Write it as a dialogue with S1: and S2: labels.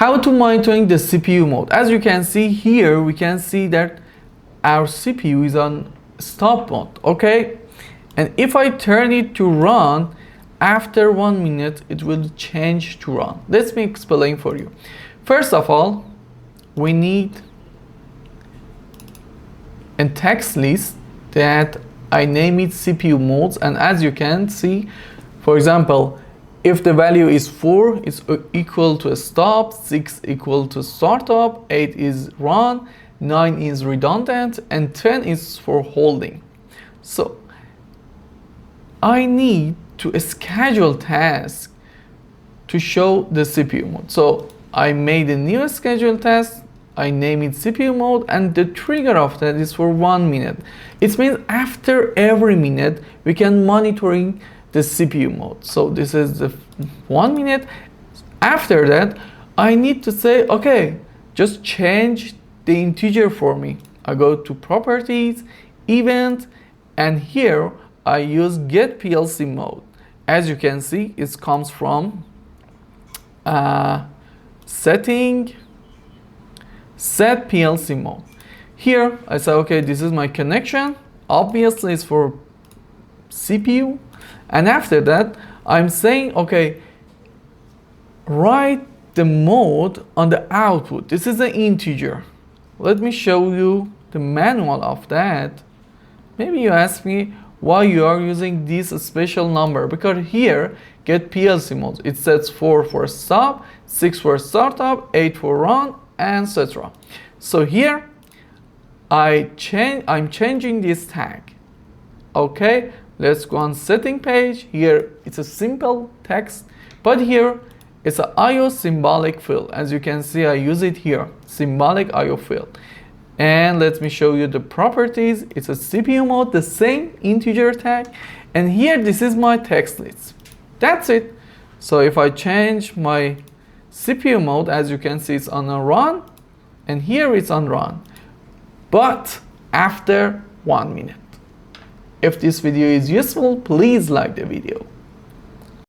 S1: How to monitoring the CPU mode? As you can see here, we can see that our CPU is on stop mode, okay? And if I turn it to run, after 1 minute, it will change to run. Let me explain for you. First of all, we need a text list that I name it CPU modes, and as you can see, for example, if the value is 4, it's equal to a stop, 6 equal to startup, 8 is run, 9 is redundant, and 10 is for holding. So I need to schedule task to show the CPU mode. So I made a new schedule task, I name it CPU mode, and the trigger of that is for 1 minute. It means after every minute we can monitoring the CPU mode. So this is the 1 minute. After that, I need to say, okay, just change the integer for me. I go to properties, event, and here I use Get PLC Mode. As you can see, it comes from setting, set PLC mode. Here I say, okay, this is my connection. Obviously it's for CPU. And after that, I'm saying, okay, write the mode on the output. This is an integer. Let me show you the manual of that. Maybe you ask me why you are using this special number, because here, Get PLC mode, it sets 4 for stop, 6 for startup, 8 for run, etc. So here, I'm changing this tag. Okay, let's go on setting page. Here, it's a simple text, but here, it's an IO symbolic field. As you can see, I use it here, symbolic IO field. And let me show you the properties. It's a CPU mode, the same integer tag. And here, this is my text list. That's it. So if I change my CPU mode, as you can see, it's on a run. And here it's on run. But after 1 minute. If this video is useful, please like the video.